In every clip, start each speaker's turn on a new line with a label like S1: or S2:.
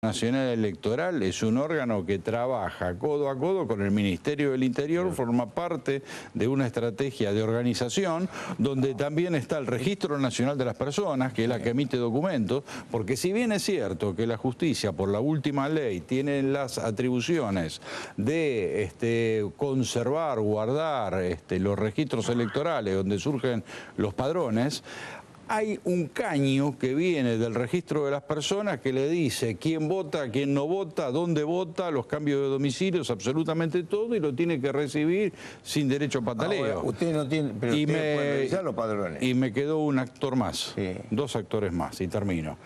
S1: Nacional Electoral es un órgano que trabaja codo a codo con el Ministerio del Interior, forma parte de una estrategia de organización donde también está el Registro Nacional de las Personas, que es la que emite documentos, porque si bien es cierto que la justicia, por la última ley, tiene las atribuciones de conservar, guardar los registros electorales donde surgen los padrones, hay un caño que viene del registro de las personas que le dice quién vota, quién no vota, dónde vota, los cambios de domicilios, absolutamente todo, y lo tiene que recibir sin derecho a pataleo.
S2: Ahora, usted no tiene, pero usted puede revisar los padrones.
S1: Y me quedó un actor más,
S2: sí.
S1: 2 actores más, y termino.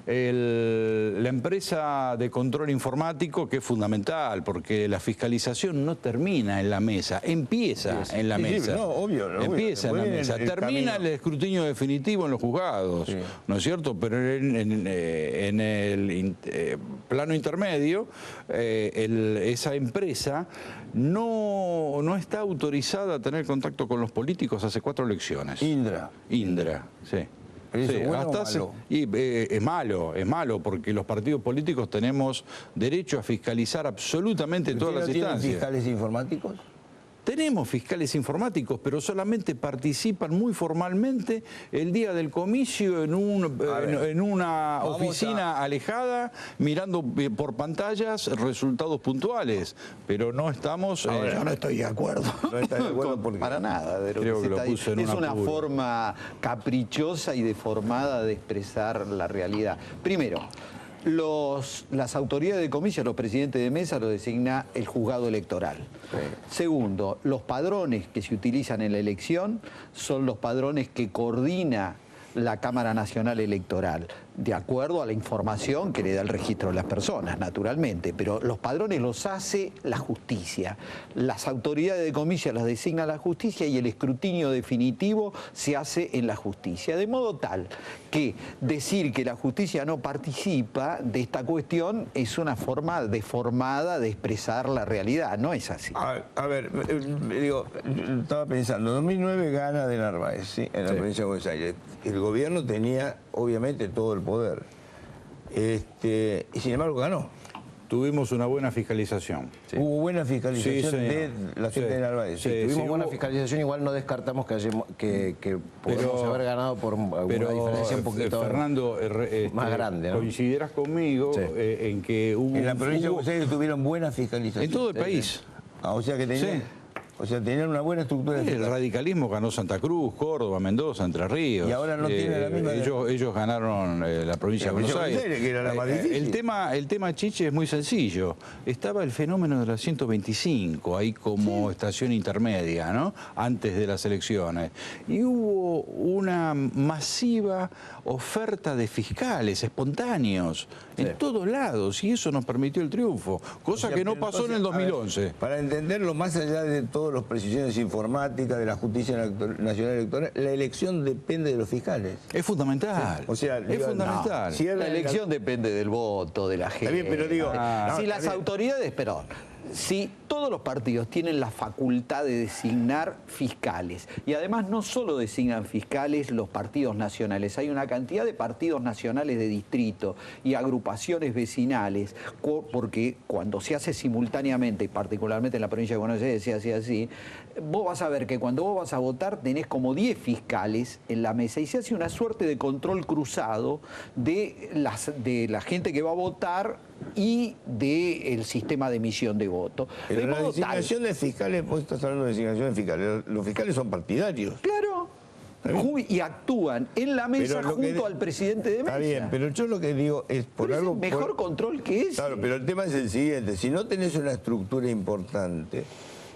S1: La empresa de control informático, que es fundamental, porque la fiscalización no termina en la mesa, empieza en la mesa.
S2: Sí, no, obvio,
S1: empieza en la mesa, termina el escrutinio definitivo en los juzgados, sí, ¿no es cierto? Pero en el plano intermedio, esa empresa no está autorizada a tener contacto con los políticos hace 4 elecciones.
S2: Indra,
S1: sí.
S2: ¿Es
S1: sí,
S2: bueno o malo?
S1: Es malo, porque los partidos políticos tenemos derecho a fiscalizar absolutamente todas las instancias.
S2: ¿Tienen fiscales informáticos?
S1: Tenemos fiscales informáticos, pero solamente participan muy formalmente el día del comicio en una oficina alejada, mirando por pantallas resultados puntuales. Pero no estamos...
S3: Yo no estoy de acuerdo.
S2: No está de acuerdo porque...
S3: Para nada. De lo
S1: creo
S3: que
S1: que lo
S3: está
S1: puso en
S3: es una
S1: apuro.
S3: forma caprichosa y deformada de expresar la realidad. Primero, las autoridades de comicio, los presidentes de mesa, los designa el juzgado electoral. Sí. Segundo, los padrones que se utilizan en la elección son los padrones que coordina la Cámara Nacional Electoral, de acuerdo a la información que le da el registro de las personas, naturalmente, pero los padrones los hace la justicia. Las autoridades de comicio las designa la justicia y el escrutinio definitivo se hace en la justicia, de modo tal que decir que la justicia no participa de esta cuestión es una forma deformada de expresar la realidad, no es así.
S2: A ver, digo, estaba pensando, en 2009 gana de Narváez, ¿sí? En la provincia de Buenos Aires. El gobierno tenía, obviamente, todo el poder. Y sin embargo ganó.
S1: Tuvimos una buena fiscalización.
S2: Sí. Hubo buena fiscalización de la gente de Narváez.
S4: Sí, tuvimos buena fiscalización, igual no descartamos que podemos haber ganado por una diferencia un poquito
S1: Fernando,
S4: más grande, ¿no?
S1: Coincidirás conmigo en que hubo...
S2: En la provincia de Buenos Aires tuvieron buena fiscalización.
S1: En todo el país.
S2: O sea que tenían... Sí. O sea, tenían una buena estructura.
S1: El radicalismo ganó Santa Cruz, Córdoba, Mendoza, Entre Ríos.
S2: Y ahora no tiene la misma...
S1: Ellos ganaron la provincia de Buenos Aires.
S2: Que era la más difícil.
S1: El tema, Chiche, es muy sencillo. Estaba el fenómeno de la 125, ahí como estación intermedia, ¿no? Antes de las elecciones. Y hubo una masiva oferta de fiscales espontáneos en todos lados, y eso nos permitió el triunfo, cosa que no pasó en el 2011.
S2: Ver, para entenderlo, más allá de todas las precisiones informáticas de la Justicia Nacional Electoral, la elección depende de los fiscales.
S1: Es fundamental.
S2: Sí. O sea,
S1: es fundamental.
S3: No, si la elección depende del voto, de la gente.
S2: Está bien, pero digo...
S3: si las autoridades, perdón, si todos los partidos tienen la facultad de designar fiscales, y además no solo designan fiscales los partidos nacionales, hay una cantidad de partidos nacionales de distrito y agrupaciones vecinales, porque cuando se hace simultáneamente, y particularmente en la provincia de Buenos Aires se hace así, vos vas a ver que cuando vos vas a votar tenés como 10 fiscales en la mesa y se hace una suerte de control cruzado de la gente que va a votar y del sistema de emisión de voto.
S2: Pero la designación de fiscales, vos estás hablando de designación de fiscales, los fiscales son partidarios.
S3: Claro. Y actúan en la mesa junto al presidente de mesa.
S2: Está bien, pero yo lo que digo es por algo...
S3: Es el mejor control que ese.
S2: Claro, pero el tema es el siguiente, si no tenés una estructura importante,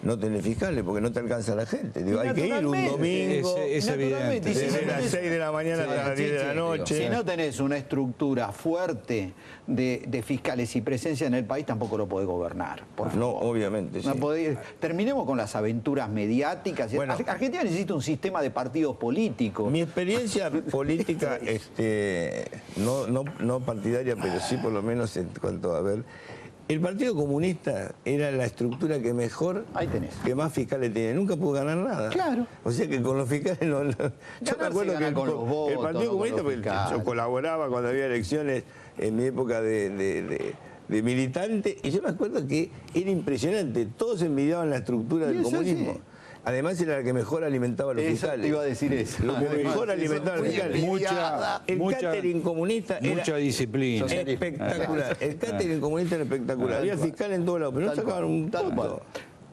S2: no tenés fiscales porque no te alcanza la gente. Digo, hay que ir un domingo,
S1: es evidente.
S2: desde las 6 de la mañana hasta las 10 de la noche.
S3: Si no tenés una estructura fuerte de fiscales y presencia en el país, tampoco lo podés gobernar.
S2: No, obviamente.
S3: No podés, terminemos con las aventuras mediáticas. Bueno, Argentina necesita un sistema de partidos políticos.
S2: Mi experiencia política, no partidaria, pero sí por lo menos en cuanto a ver... El Partido Comunista era la estructura que mejor,
S3: Ahí tenés.
S2: que más fiscales tenía. Nunca pudo ganar nada.
S3: Claro.
S2: O sea que con los fiscales no. Yo me acuerdo que
S3: con los votos,
S2: el Partido
S3: no con
S2: Comunista,
S3: los
S2: porque
S3: fiscales.
S2: yo colaboraba cuando había elecciones en mi época de militante, y yo me acuerdo que era impresionante. Todos envidiaban la estructura del
S3: eso
S2: comunismo.
S3: sí.
S2: Además era la que mejor alimentaba a los
S3: Eso
S2: fiscales.
S3: te iba a decir eso.
S2: Lo que mejor alimentaba a los fiscales. El catering comunista era
S1: mucha disciplina.
S2: espectacular. El catering comunista era espectacular. Había fiscal en todos lados, pero no sacaban un
S3: Tal cual.
S2: voto.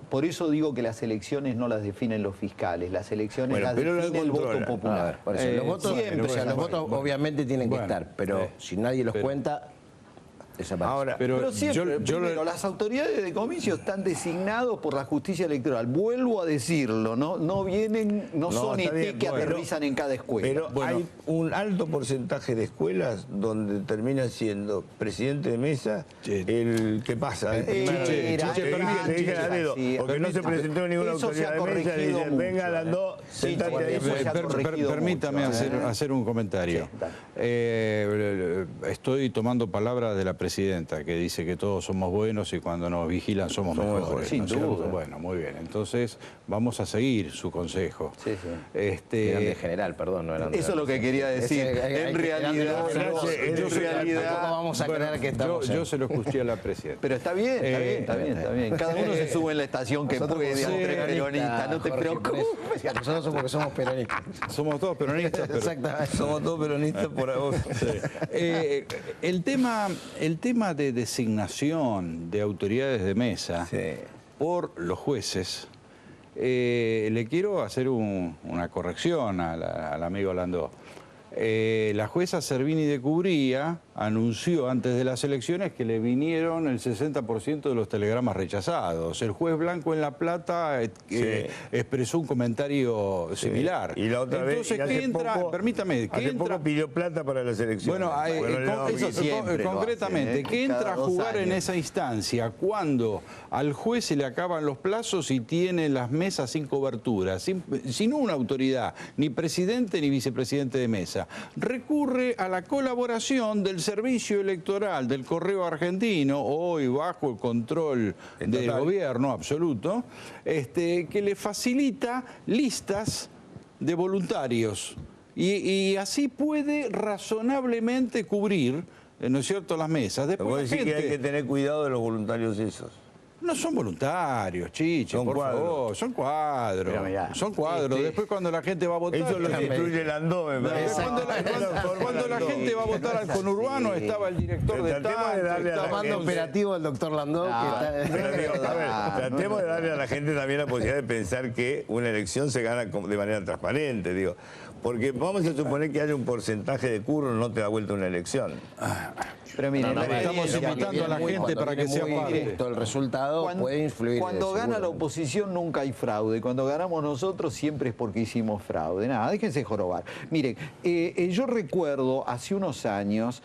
S3: Por eso digo que las elecciones no las definen los fiscales, las elecciones
S2: Bueno,
S3: las
S2: pero lo
S3: define el voto
S2: controla.
S3: popular.
S4: Por eso, los votos,
S3: siempre.
S4: o sea, los votos obviamente tienen que
S1: Bueno,
S4: estar, pero si nadie los cuenta, desaparece.
S2: Ahora,
S3: Pero siempre,
S1: yo
S3: primero, las autoridades de comicio están designados por la justicia electoral. Vuelvo a decirlo, no vienen, no son
S2: está
S3: IT
S2: bien,
S3: que
S2: bueno.
S3: aterrizan en cada escuela.
S2: pero hay un alto porcentaje de escuelas donde termina siendo presidente de mesa
S1: Sí.
S2: el que pasa.
S1: Chiche,
S2: Le dije a dedo,
S3: sí,
S2: porque no se presentó ninguna
S3: eso se ha
S2: autoridad de mesa, le
S3: corregido
S2: dicen, venga,
S3: mucho,
S2: Landó, sentate ahí.
S3: eso se ha corregido
S1: Permítame
S3: mucho,
S1: hacer un comentario.
S3: Sí, dale.
S1: Estoy tomando palabras de la presidenta, que dice que todos somos buenos y cuando nos vigilan somos mejores.
S2: mejores,
S3: sin
S1: ¿no es cierto?
S3: duda.
S1: Bueno, muy bien. Entonces vamos a seguir su consejo.
S3: Sí, sí.
S4: Eran de general, perdón, no eran de...
S3: Eso es lo que quería decir. En realidad,
S4: Tampoco vamos a creer que estamos...
S1: Yo se lo escuché a la presidenta.
S3: pero está bien, está bien. Cada uno se sube en la estación que
S4: Nosotros
S3: puede,
S4: somos
S3: entre peronistas, no te
S4: Jorge, por
S3: preocupes.
S4: eso. Sí, nosotros somos porque somos peronistas.
S1: Somos todos peronistas, pero
S4: Exactamente.
S2: Somos todos peronistas por ahora.
S1: el tema de designación de autoridades de mesa
S2: Sí.
S1: por los jueces, le quiero hacer una corrección al amigo Landó. La jueza Servini de Cubría anunció antes de las elecciones que le vinieron el 60% de los telegramas rechazados. El juez Blanco en La Plata expresó un comentario similar.
S2: Y la otra
S1: Entonces,
S2: vez,
S1: ¿qué entra? Permítame, ¿qué
S2: hace
S1: entra?
S2: poco pidió plata para las elecciones.
S1: Bueno,
S3: eso siempre lo
S1: concretamente,
S3: hacen, ¿eh?
S1: ¿qué entra
S3: Cada
S1: a
S3: 2
S1: jugar en
S3: años.
S1: esa instancia cuando al juez se le acaban los plazos y tiene las mesas sin cobertura, sin una autoridad, ni presidente ni vicepresidente de mesa? Recurre a la colaboración del servicio electoral del Correo Argentino, hoy bajo el control del gobierno absoluto, que le facilita listas de voluntarios. Y así puede razonablemente cubrir, ¿no es cierto?, las mesas.
S2: Te puedo decir que hay que tener cuidado de los voluntarios esos.
S1: No son voluntarios, Chiche,
S2: Son
S1: por
S2: cuadros.
S1: favor, son cuadros.
S3: Pero mirá,
S1: son cuadros. Después cuando la gente va a votar...
S2: Eso lo instruye Landó, me parece.
S1: Cuando la gente va a votar al conurbano, estaba el director de
S2: Tratemos de darle a la
S4: Tomando
S2: gente-
S4: operativo el doctor Landó, que está...
S2: Pero digo, a ver, tratemos de darle a la gente también la posibilidad de pensar que una elección se gana de manera transparente, digo. Porque vamos a suponer que haya un porcentaje de curro, no te da vuelta una elección.
S3: Pero miren,
S1: estamos invitando a la gente para que sea parte.
S4: directo el resultado puede influir.
S3: Cuando gana la
S4: seguramente.
S3: oposición nunca hay fraude. Cuando ganamos nosotros siempre es porque hicimos fraude. Nada, déjense jorobar. Miren, yo recuerdo hace unos años,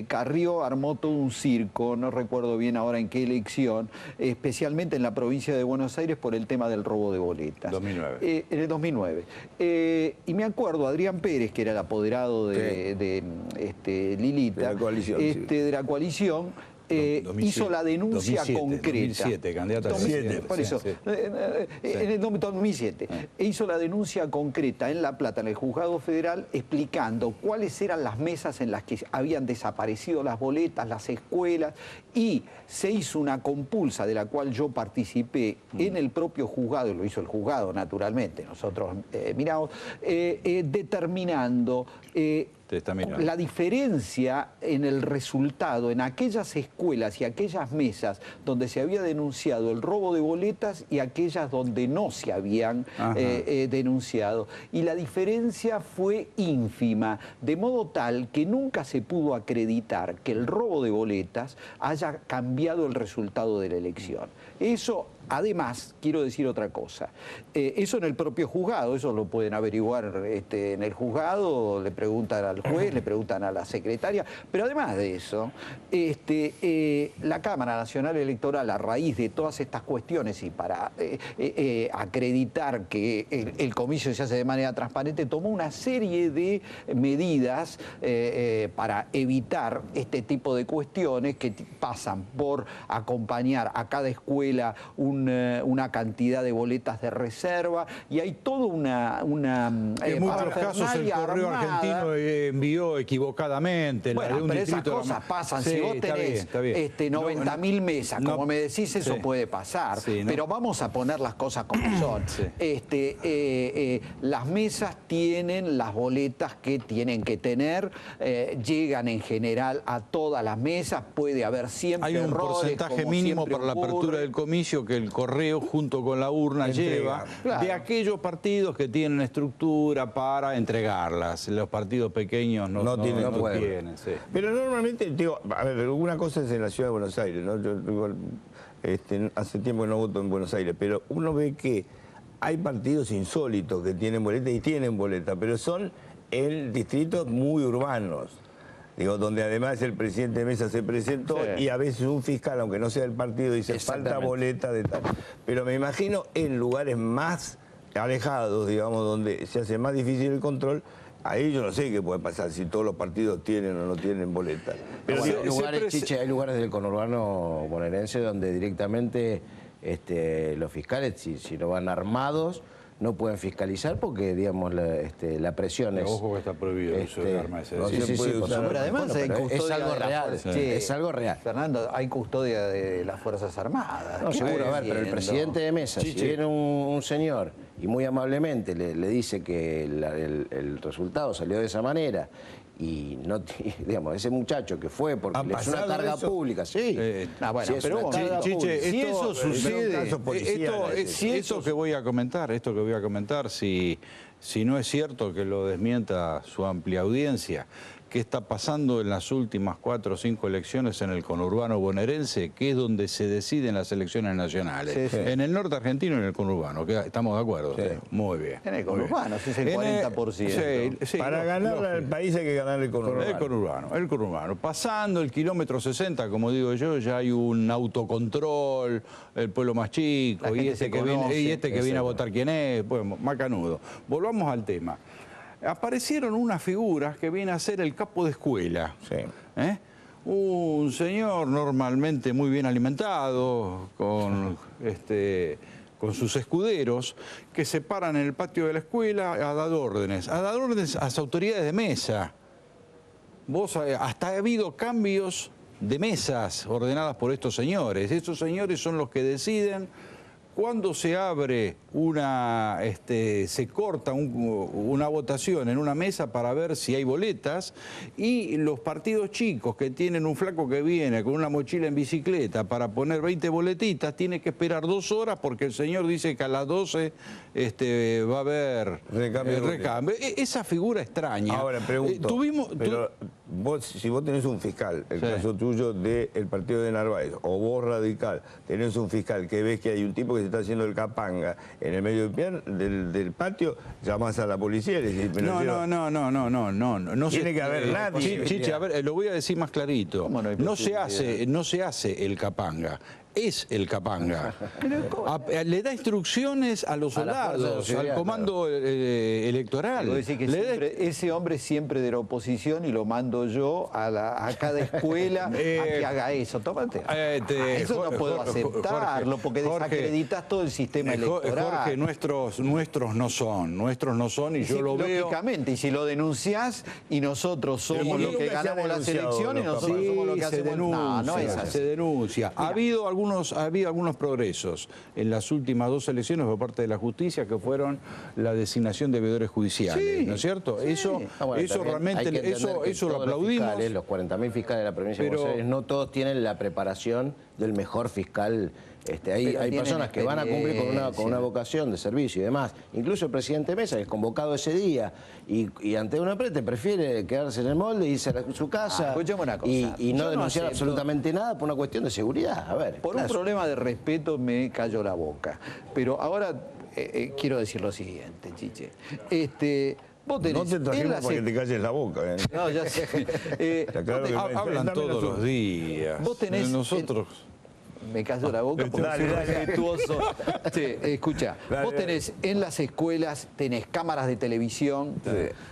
S3: Carrió armó todo un circo, no recuerdo bien ahora en qué elección, especialmente en la provincia de Buenos Aires por el tema del robo de boletas.
S1: 2009.
S3: En el 2009. Y me acuerdo, Adrián Pérez, que era el apoderado de Lilita,
S2: De la coalición, sí.
S3: De la coalición,
S1: 2007,
S3: hizo la denuncia
S1: 2007,
S3: concreta.
S1: 2007, candidato a
S3: 2007,
S1: presidente.
S3: por eso,
S1: Sí.
S3: en el 2007, hizo la denuncia concreta en La Plata, en el Juzgado Federal, explicando cuáles eran las mesas en las que habían desaparecido las boletas, las escuelas, y se hizo una compulsa de la cual yo participé en el propio juzgado, y lo hizo el juzgado naturalmente, nosotros miramos, determinando
S1: Te está mirando.
S3: la diferencia en el resultado en aquellas escuelas y aquellas mesas donde se había denunciado el robo de boletas y aquellas donde no se habían denunciado. Y la diferencia fue ínfima, de modo tal que nunca se pudo acreditar que el robo de boletas haya cambiado el resultado de la elección. Eso, además, quiero decir otra cosa. Eso en el propio juzgado, eso lo pueden averiguar en el juzgado, le preguntan al juez, le preguntan a la secretaria, pero además de eso, la Cámara Nacional Electoral, a raíz de todas estas cuestiones y para acreditar que el comicio se hace de manera transparente, tomó una serie de medidas para evitar este tipo de cuestiones que pasan por acompañar a cada escuela una cantidad de boletas de reserva, y hay toda
S1: en muchos casos el correo argentino envió equivocadamente.
S3: Bueno, pero esas cosas pasan.
S1: Sí,
S3: si vos tenés 90.000 mesas, como me decís, eso puede pasar. Sí, pero vamos a poner las cosas como son. Sí. Las mesas tienen las boletas que tienen que tener, llegan en general a todas las mesas, puede haber siempre
S1: hay un porcentaje mínimo para la apertura del comicio que el correo junto con la urna lleva de aquellos partidos que tienen estructura para entregarlas. Los partidos pequeños no tienen. Sí.
S2: Pero normalmente, digo, a ver, una cosa es en la ciudad de Buenos Aires, ¿no? Yo igual, hace tiempo que no voto en Buenos Aires, pero uno ve que hay partidos insólitos que tienen boleta y tienen boleta, pero son en distritos muy urbanos. Digo, donde además el presidente de mesa se presentó y a veces un fiscal, aunque no sea del partido, dice falta boleta de tal. Pero me imagino en lugares más alejados, digamos, donde se hace más difícil el control, ahí yo no sé qué puede pasar, si todos los partidos tienen o no tienen boleta. Pero
S4: bueno, hay lugares del conurbano bonaerense donde directamente los fiscales, si no van armados, no pueden fiscalizar porque, digamos, la presión es...
S1: Ojo que está prohibido el uso de armas.
S3: Pero además
S4: es algo real. Es algo real.
S3: Fernando, hay custodia de las Fuerzas Armadas.
S4: No, seguro, a ver, pero el presidente de mesa, si viene un señor y muy amablemente le dice que el resultado salió de esa manera y no, digamos, ese muchacho que fue porque es una carga pública,
S1: bueno, pero Chiche, si eso sucede, esto que voy a comentar, si no es cierto, que lo desmienta su amplia audiencia, qué está pasando en las últimas 4 o 5 elecciones en el conurbano bonaerense, que es donde se deciden las elecciones nacionales. Sí. En el norte argentino y en el conurbano, que estamos de acuerdo. Sí. Muy bien.
S3: En el conurbano, si es el 40%.
S2: Para ganar al país hay que ganar el conurbano.
S1: El conurbano. Pasando el kilómetro 60, como digo yo, ya hay un autocontrol, el pueblo más chico, y este que viene a votar quién es, pues macanudo. Volvamos al tema. Aparecieron unas figuras que viene a ser el capo de escuela.
S2: Sí.
S1: Un señor normalmente muy bien alimentado, con sus escuderos, que se paran en el patio de la escuela a dar órdenes a las autoridades de mesa. Hasta ha habido cambios de mesas ordenadas por estos señores. Estos señores son los que deciden cuando se abre se corta una votación en una mesa para ver si hay boletas, y los partidos chicos que tienen un flaco que viene con una mochila en bicicleta para poner 20 boletitas, tiene que esperar 2 horas porque el señor dice que a las 12 va a haber recambio. Esa figura extraña.
S2: Ahora, pregunto, si vos tenés un fiscal, el caso tuyo del partido de Narváez, o vos radical, tenés un fiscal que ves que hay un tipo que se está haciendo el capanga en el medio del patio, llamás a la policía y le decís...
S1: No
S2: tiene que haber nadie.
S1: Chiche, a ver, lo voy a decir más clarito. No se hace el capanga. Es el capanga. Le da instrucciones a los soldados, al comando electoral.
S3: Ese hombre siempre de la oposición y lo mando yo a cada escuela a que haga eso. Tómate. Eso no puedo aceptarlo porque desacreditas todo el sistema electoral.
S1: Jorge, nuestros no son y yo lo veo.
S3: Lógicamente, y si lo denunciás y nosotros somos los que ganamos las elecciones, nosotros somos los que hacemos... No es así.
S1: Se denuncia. Ha habido algunos progresos en las últimas 2 elecciones por parte de la justicia, que fueron la designación de veedores judiciales, ¿no es cierto? Sí. Eso realmente, eso lo aplaudimos.
S4: Los 40.000 fiscales de la provincia de Buenos Aires, no todos tienen la preparación del mejor fiscal. Hay personas que van a cumplir con una vocación de servicio y demás. Incluso el presidente Mesa, que es convocado ese día y ante un aprete prefiere quedarse en el molde, irse a su casa y no denunciar absolutamente nada por una cuestión de seguridad. A ver,
S3: por un problema de respeto me cayó la boca. Pero ahora quiero decir lo siguiente, Chiche. Vos tenés
S2: no te
S3: en
S2: trajimos
S3: las
S2: para que te calles la boca.
S3: No, ya sé.
S2: Está claro que
S1: Hablan todos los días.
S3: Vos tenés
S1: Nosotros...
S3: Me callo la boca porque soy respetuoso. Sí, escucha, vos tenés en las escuelas, tenés cámaras de televisión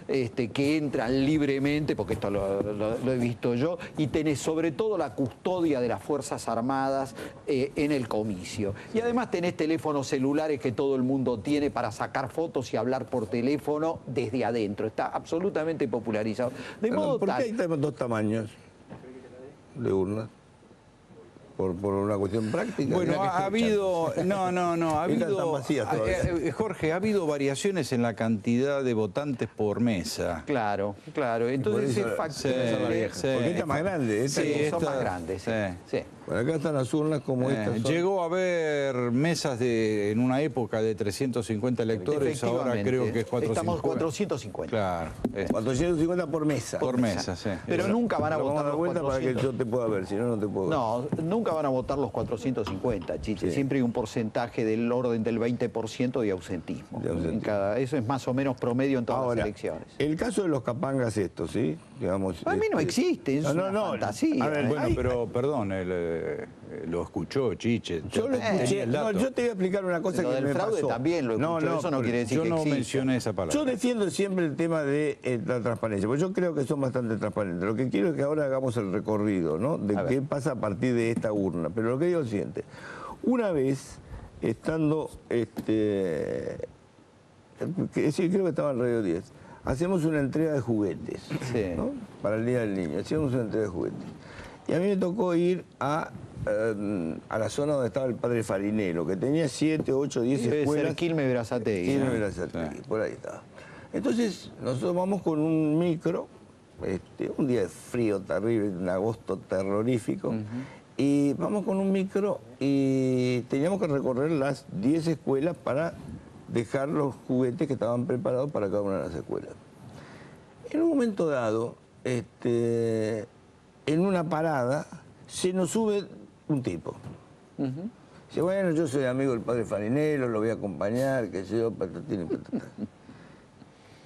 S3: que entran libremente, porque esto lo he visto yo, y tenés sobre todo la custodia de las Fuerzas Armadas en el comicio. Y además tenés teléfonos celulares que todo el mundo tiene para sacar fotos y hablar por teléfono desde adentro. Está absolutamente popularizado. De modo
S2: ¿Por qué
S3: tal...
S2: hay dos tamaños de urnas? Por una cuestión práctica.
S1: Bueno, ha habido... No, ha
S2: Están
S1: habido...
S2: vacías todavía.
S1: Jorge, ha habido variaciones en la cantidad de votantes por mesa.
S3: Claro. Entonces es factible.
S2: Porque esta es más grande.
S3: Son más grandes. Sí.
S2: Bueno, acá están las urnas como estas.
S1: Llegó a haber mesas en una época de 350 electores, ahora creo que es 450.
S3: Estamos 450.
S1: Claro.
S2: 450 por mesa.
S1: Por mesa, sí.
S3: Pero nunca van a
S2: Vamos
S3: votar
S2: dar
S3: los
S2: vuelta
S3: 400.
S2: para que yo te pueda ver, si no, no te puedo ver.
S3: No, nunca van a votar los 450, Chiche.
S2: Sí.
S3: Siempre hay un porcentaje del orden del 20% de ausentismo. Eso es más o menos promedio en todas las elecciones.
S2: El caso de los capangas estos, ¿sí? Digamos,
S3: A mí no existe, es una fantasía.
S2: A ver,
S1: Bueno, pero perdón, lo escuchó Chiche.
S2: Yo lo escuché. No, yo te voy a explicar una cosa
S3: Lo
S2: que
S3: del
S2: me
S3: fraude
S2: pasó.
S3: también lo escuchó, eso no quiere decir
S1: yo
S3: que
S1: no
S3: existe.
S1: mencioné esa palabra.
S2: Yo defiendo siempre el tema de la transparencia, porque yo creo que son bastante transparentes. Lo que quiero es que ahora hagamos el recorrido, ¿no? De qué pasa a partir de esta urna. Pero lo que digo es lo siguiente. Una vez, estando, creo que estaba en Radio 10, hacemos una entrega de juguetes, ¿no? Para el Día del Niño, hacíamos una entrega de juguetes. Y a mí me tocó ir a la zona donde estaba el padre Farinero, que tenía 7, 8, 10
S3: Debe
S2: escuelas.
S3: ser Quilmes Berazategui.
S2: Quilmes
S3: ¿no?
S2: Berazategui, por ahí estaba. Entonces, nosotros vamos con un micro, un día de frío terrible, un agosto terrorífico, y vamos con un micro y teníamos que recorrer las 10 escuelas para dejar los juguetes que estaban preparados para cada una de las escuelas. En un momento dado, en una parada, se nos sube un tipo. Dice, bueno, yo soy amigo del padre Farinero, lo voy a acompañar, qué sé yo, patatín y patatá.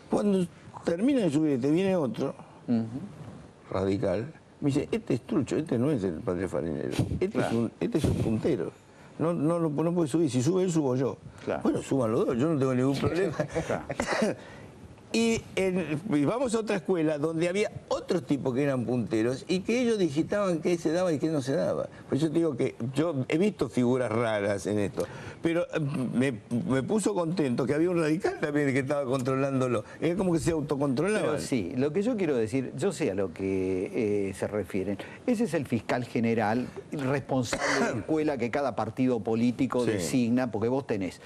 S2: Cuando termina de subir, te viene otro, radical, me dice, este es trucho, este no es el padre Farinero, este es un puntero. No puede subir, si sube él, subo yo.
S3: Claro.
S2: Bueno, suban los dos, yo no tengo ningún problema. Y vamos a otra escuela donde había otros tipos que eran punteros y que ellos digitaban qué se daba y qué no se daba. Por eso te digo que yo he visto figuras raras en esto, pero me puso contento que había un radical también que estaba controlándolo. Era como que se autocontrolaba.
S3: Pero sí, lo que yo quiero decir, yo sé a lo que se refieren. Ese es el fiscal general responsable de la escuela que cada partido político designa, porque vos tenés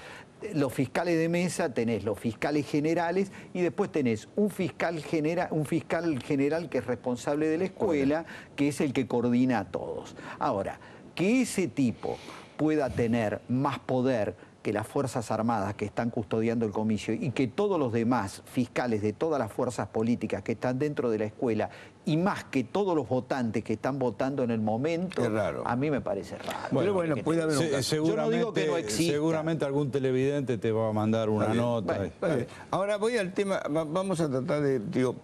S3: los fiscales de mesa, tenés los fiscales generales y después tenés un fiscal general que es responsable de la escuela, que es el que coordina a todos. Ahora, que ese tipo pueda tener más poder que las Fuerzas Armadas que están custodiando el comicio y que todos los demás fiscales de todas las fuerzas políticas que están dentro de la escuela y más que todos los votantes que están votando en el momento, a mí me parece raro.
S2: Pero bueno, puede haber un caso.
S3: Yo no digo que no exista.
S1: Seguramente algún televidente te va a mandar una nota.
S2: Ahora voy al tema, vamos a tratar de,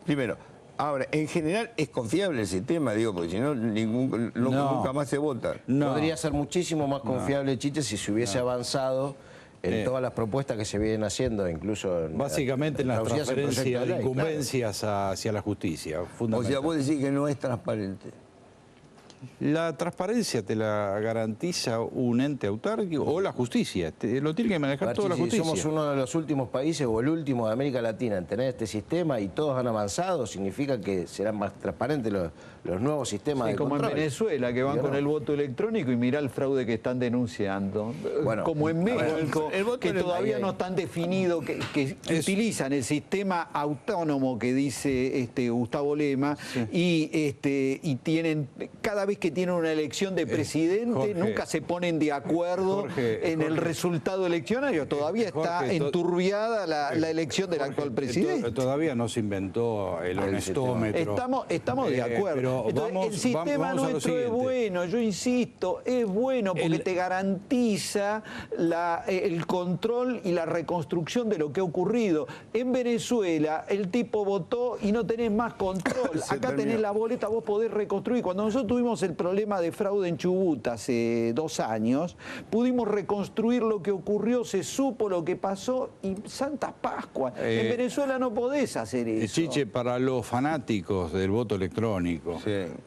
S2: primero, ahora, en general es confiable el sistema, porque si no, nunca más se vota.
S4: Podría ser muchísimo más confiable, Chiche, si se hubiese avanzado en todas las propuestas que se vienen haciendo, incluso
S1: básicamente en la transferencia de incumbencias hacia la justicia.
S2: O sea, vos decís que no es transparente.
S1: La transparencia te la garantiza un ente autárquico o la justicia. Lo tiene que manejar toda la justicia.
S4: Somos uno de los últimos países o el último de América Latina en tener este sistema y todos han avanzado, significa que serán más transparentes los nuevos sistemas de
S3: como
S4: control.
S3: En Venezuela, que van con el voto electrónico y mirá el fraude que están denunciando.
S4: Bueno,
S3: como en México, que todavía no están definidos, que utilizan el sistema autónomo que dice Gustavo Lema y tienen cada vez que tienen una elección de presidente,
S1: Jorge,
S3: nunca se ponen de acuerdo en el resultado eleccionario. Todavía está
S1: Jorge,
S3: enturbiada la elección del actual presidente.
S1: Todavía no se inventó el honestómetro.
S3: Estamos de acuerdo.
S1: Pero
S3: Entonces, el sistema
S1: vamos a lo
S3: nuestro es
S1: siguiente.
S3: bueno, yo insisto, es bueno porque te garantiza el control y la reconstrucción de lo que ha ocurrido. En Venezuela el tipo votó y no tenés más control. Acá tenés la boleta, vos podés reconstruir. Cuando nosotros tuvimos el problema de fraude en Chubut hace 2 años, pudimos reconstruir lo que ocurrió, se supo lo que pasó y Santa Pascua. En Venezuela no podés hacer eso.
S1: Chiche, para los fanáticos del voto electrónico,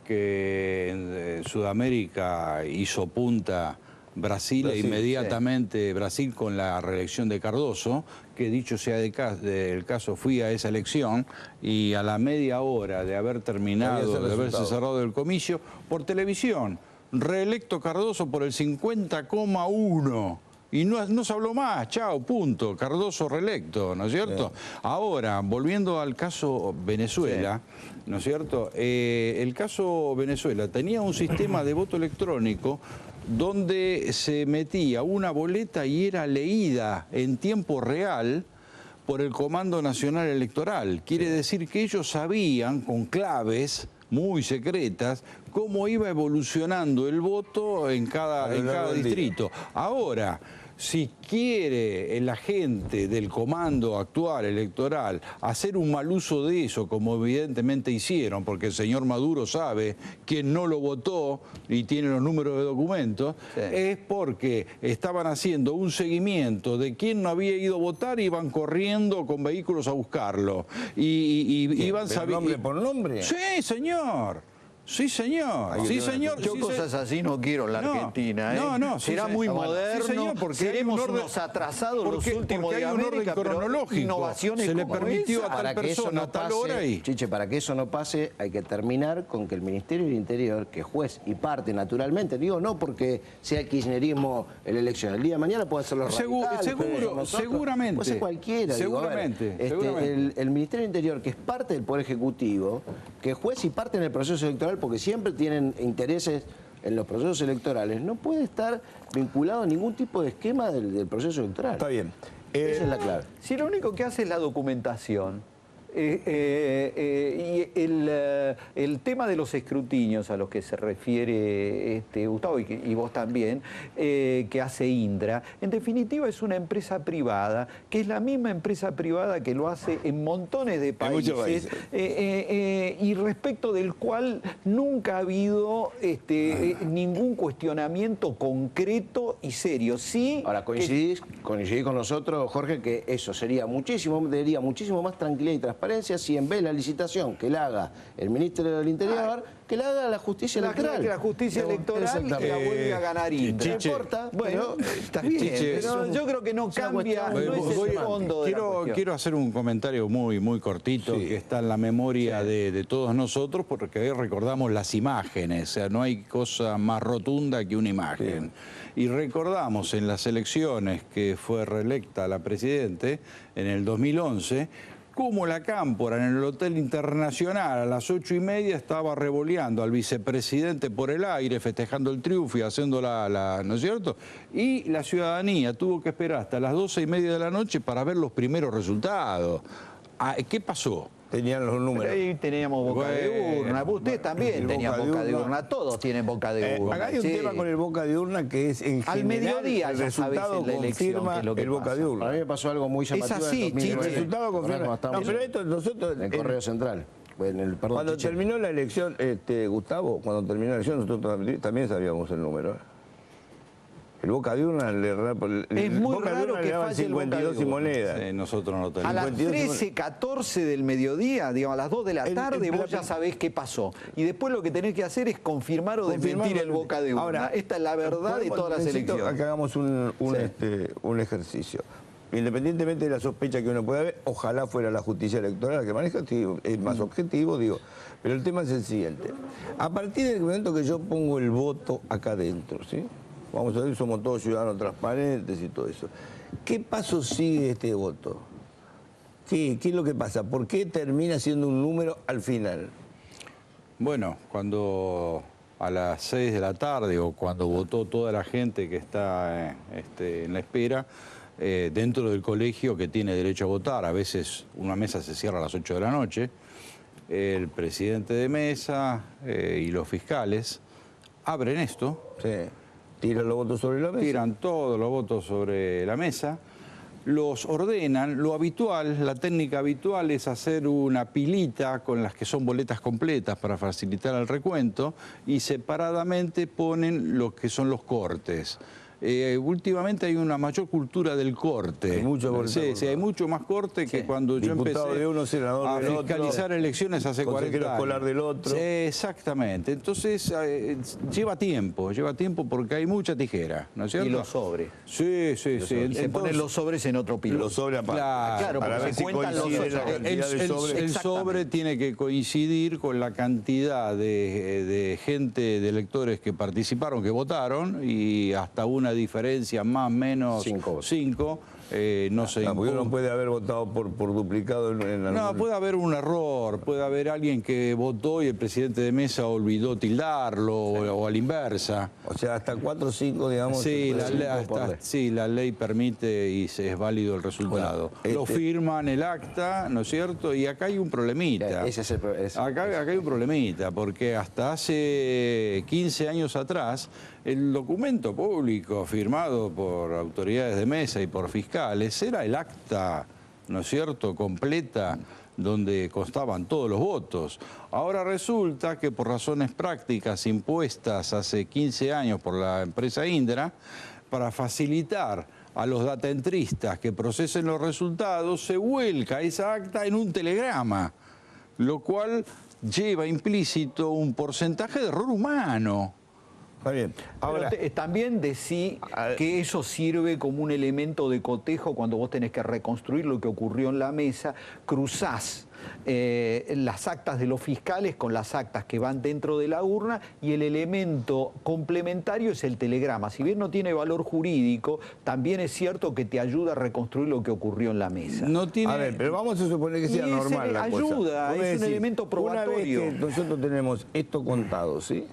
S1: que en Sudamérica hizo punta Brasil e inmediatamente Brasil con la reelección de Cardoso, que dicho sea del caso, fui a esa elección y a la media hora de haber terminado, de haberse cerrado el comicio, por televisión, reelecto Cardoso por el 50,1%. Y no se habló más, chao, punto, Cardoso reelecto, ¿no es cierto? Ahora, volviendo al caso Venezuela, ¿no es cierto? El caso Venezuela tenía un sistema de voto electrónico donde se metía una boleta y era leída en tiempo real por el Comando Nacional Electoral. Quiere decir que ellos sabían, con claves muy secretas, cómo iba evolucionando el voto en cada distrito. Ahora, si quiere el agente del comando actual electoral hacer un mal uso de eso, como evidentemente hicieron, porque el señor Maduro sabe quién no lo votó y tiene los números de documentos, es porque estaban haciendo un seguimiento de quién no había ido a votar y iban corriendo con vehículos a buscarlo. Y iban sabiendo...
S2: ¿Nombre por nombre?
S1: Sí, señor. Sí, señor. Sí, señor.
S3: Yo cosas así no quiero en la Argentina. Será muy moderno.
S1: Sí, señor, porque
S3: seremos unos atrasados los últimos de América,
S1: cronológico.
S3: Innovaciones
S1: se le
S3: como
S1: permitió
S3: esa.
S1: a tal persona a tal hora y...
S4: Chiche, para que eso no pase, hay que terminar con que el Ministerio del Interior, que es juez y parte naturalmente, digo, no porque sea el kirchnerismo en la elección, el día de mañana puede ser los radicales,
S1: seguramente.
S4: Puede ser cualquiera.
S1: Seguramente.
S4: El Ministerio del Interior, que es parte del Poder Ejecutivo, que es juez y parte en el proceso electoral, porque siempre tienen intereses en los procesos electorales, no puede estar vinculado a ningún tipo de esquema del proceso electoral.
S2: Está bien.
S4: Esa es la clave.
S3: Si lo único que hace es la documentación, y el tema de los escrutinios a los que se refiere Gustavo y vos también, que hace Indra, en definitiva es una empresa privada, que es la misma empresa privada que lo hace en montones de países, y respecto del cual nunca ha habido ningún cuestionamiento concreto y serio. Sí.
S4: Ahora, coincidís con nosotros, Jorge, que eso daría muchísimo más tranquilidad y transparencia si en vez de la licitación que la haga el Ministerio del Interior, que la haga la justicia electoral.
S3: Que la justicia electoral y la vuelve a ganar Indra.
S4: No importa,
S3: bueno, está bien, pero yo creo que no cambia, no es el fondo de la cuestión.
S1: Quiero hacer un comentario muy cortito que está en la memoria de todos nosotros, porque ahí recordamos las imágenes, o sea, no hay cosa más rotunda que una imagen. Y recordamos en las elecciones que fue reelecta la Presidente en el 2011, cómo la Cámpora en el Hotel Internacional a las 8:30 estaba revoleando al vicepresidente por el aire, festejando el triunfo y haciendo ¿no es cierto? Y la ciudadanía tuvo que esperar hasta las 12:30 de la noche para ver los primeros resultados. ¿Qué pasó?
S2: Tenían los números.
S3: Pero ahí teníamos boca de urna. Ustedes también tenían boca de urna. Todos tienen boca de urna.
S2: Acá hay un tema con el boca de urna que es en
S3: al
S2: general
S3: mediodía
S2: el resultado
S3: la
S2: confirma
S3: es lo que
S2: el boca de urna.
S4: A mí me pasó algo muy llamativo.
S3: Es así, Chiche.
S2: El resultado confirma.
S4: No,
S2: pero esto nosotros...
S4: En el Correo Central.
S2: Cuando terminó la elección, Gustavo, cuando terminó la elección, nosotros también sabíamos el número. El boca de urna
S3: es muy raro que falle
S2: 52 y moneda.
S1: Nosotros no tenemos.
S3: A las 13:14 del mediodía, digamos, a las 2 de la tarde, vos ya sabés qué pasó. Y después lo que tenés que hacer es confirmar o desmentir el boca de urna. Ahora, esta es la verdad de todas las elecciones.
S2: Que hagamos un ejercicio. Independientemente de la sospecha que uno pueda haber, ojalá fuera la justicia electoral que maneja, es más objetivo, digo. Pero el tema es el siguiente. A partir del momento que yo pongo el voto acá adentro, ¿sí? Vamos a ver, somos todos ciudadanos transparentes y todo eso. ¿Qué paso sigue este voto? ¿Qué es lo que pasa? ¿Por qué termina siendo un número al final?
S1: Bueno, cuando a las 6 de la tarde o cuando votó toda la gente que está en la espera, dentro del colegio que tiene derecho a votar. A veces una mesa se cierra a las 8 de la noche. El presidente de mesa y los fiscales abren esto.
S2: Sí. Tiran los votos sobre la mesa.
S1: Tiran todos los votos sobre la mesa. Los ordenan. Lo habitual, la técnica habitual es hacer una pilita con las que son boletas completas para facilitar el recuento y separadamente ponen lo que son los cortes. Últimamente hay una mayor cultura del corte.
S2: Hay mucho corte.
S1: Sí, hay mucho más corte que cuando yo empecé
S2: de uno, senador
S1: a
S2: del otro,
S1: fiscalizar elecciones hace 40 años.
S2: Escolar del otro.
S1: Sí, exactamente. Entonces lleva tiempo porque hay mucha tijera, ¿no es cierto?
S3: Y los sobres.
S1: Sí.
S3: Se ponen los sobres en otro pilón.
S2: Los sobres aparte.
S3: Claro,
S2: para
S3: porque
S2: ver
S3: se
S2: si
S3: cuentan los
S2: coincide la
S3: sobres.
S2: cantidad de sobres.
S1: El sobre tiene que coincidir con la cantidad de gente, de electores que participaron, que votaron, y hasta una diferencia más o menos 5, no se
S2: porque
S1: impone.
S2: uno puede haber votado por duplicado en la...
S1: No, puede haber un error, puede haber alguien que votó y el presidente de mesa olvidó tildarlo o a la inversa.
S2: O sea, hasta 4 o 5, digamos.
S1: Sí, la ley permite y es válido el resultado.
S2: Bueno,
S1: Lo firman el acta, ¿no es cierto? Y acá hay un problemita.
S4: Ese es el problema.
S1: Acá hay un problemita, porque hasta hace 15 años atrás, el documento público firmado por autoridades de mesa y por fiscales era el acta, ¿no es cierto?, completa, donde constaban todos los votos. Ahora resulta que por razones prácticas impuestas hace 15 años por la empresa Indra, para facilitar a los dataentristas que procesen los resultados, se vuelca esa acta en un telegrama, lo cual lleva implícito un porcentaje de error humano.
S2: Está bien. Ahora,
S3: También decí que eso sirve como un elemento de cotejo cuando vos tenés que reconstruir lo que ocurrió en la mesa, cruzás las actas de los fiscales con las actas que van dentro de la urna y el elemento complementario es el telegrama. Si bien no tiene valor jurídico, también es cierto que te ayuda a reconstruir lo que ocurrió en la mesa.
S1: No tiene...
S2: a ver, pero vamos a suponer que sea
S3: Y
S2: normal la cosa.
S3: ayuda, es un elemento probatorio.
S2: Una vez que nosotros tenemos esto contado, ¿sí?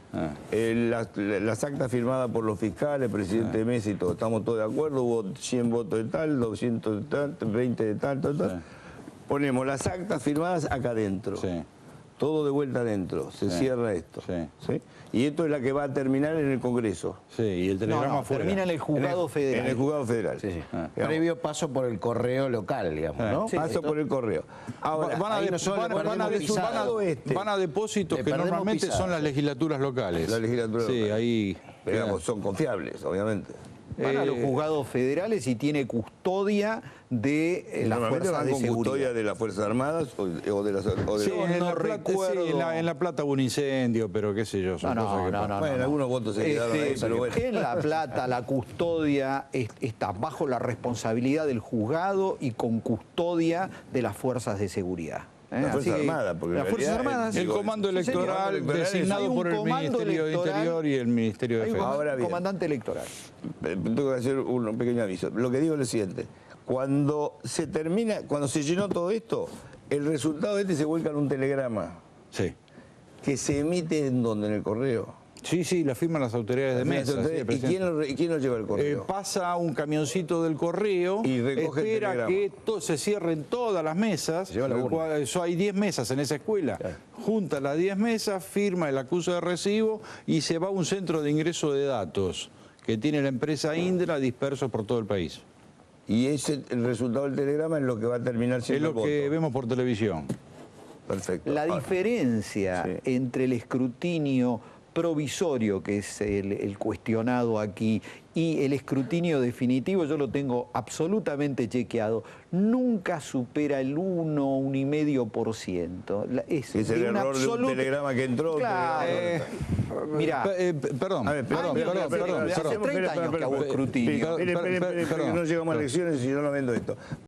S2: Las actas firmadas por los fiscales, presidente de mesa y todo, estamos todos de acuerdo, hubo 100 votos de tal, 200 de tal, 20 de tal, tal. Ponemos las actas firmadas acá adentro.
S1: Sí.
S2: Todo de vuelta adentro. Se cierra esto.
S1: Sí.
S2: Y esto es la que va a terminar en el Congreso.
S1: Sí, y el telegrama fuera.
S3: Termina en el juzgado federal.
S2: En el juzgado federal.
S4: Sí.
S2: Digamos.
S4: Previo paso por el correo local, digamos, ¿no?
S2: Sí, paso por el correo. Ahora,
S1: Van a depósitos que normalmente son las legislaturas locales.
S2: La legislatura
S1: sí,
S2: local.
S1: ahí...
S2: digamos, son confiables, obviamente.
S3: Van a los juzgados federales y tiene custodia de las
S2: Normalmente
S3: fuerzas
S2: van
S3: de
S2: con
S3: seguridad.
S2: custodia de las Fuerzas Armadas o de las...
S1: Sí, en
S3: no
S1: La Plata,
S3: recuerdo.
S1: sí, en La Plata hubo un incendio, pero qué sé yo, son cosas que pasan.
S2: Bueno, algunos votos se quedaron ahí, pero bueno.
S3: En La Plata la custodia está bajo la responsabilidad del juzgado y con custodia de las fuerzas de seguridad.
S2: La Fuerza Armada, porque
S3: las Fuerzas Armadas.
S1: El comando electoral designado por el Ministerio de Interior y el Ministerio de
S3: Hay un
S1: Defensa.
S2: Ahora bien.
S3: comandante electoral.
S2: Tengo que hacer un pequeño aviso. Lo que digo es lo siguiente. Cuando se termina, cuando se llenó todo esto, el resultado de este se vuelca en un telegrama.
S1: Sí.
S2: Que se emite en donde, en el correo.
S1: Sí, la firman las autoridades de mesa. sí, el
S2: ¿Y
S1: presidente.
S2: quién lo lleva el correo?
S1: Pasa un camioncito del correo,
S2: Y recoge el
S1: espera
S2: telegrama.
S1: que se cierren todas las mesas,
S4: lleva la urna.
S1: hay 10 mesas en esa escuela, junta las 10 mesas, firma el acuso de recibo y se va a un centro de ingreso de datos que tiene la empresa Indra dispersos por todo el país.
S2: Y el resultado del telegrama es lo que va a terminar
S1: Es
S2: siendo
S1: lo
S2: el
S1: que
S2: voto.
S1: vemos por televisión.
S2: Perfecto.
S3: La
S2: Ahora,
S3: diferencia
S2: sí.
S3: entre el escrutinio provisorio, que es el cuestionado aquí, y el escrutinio definitivo, yo lo tengo absolutamente chequeado, nunca supera el 1,5%.
S2: Es el error de un telegrama que entró.
S3: Claro. Mirá.
S1: Perdón,
S2: A ver,
S1: perdón.
S3: Hace 30 años que hago escrutinio.
S2: Espere, que no llegamos a elecciones y yo no vendo esto.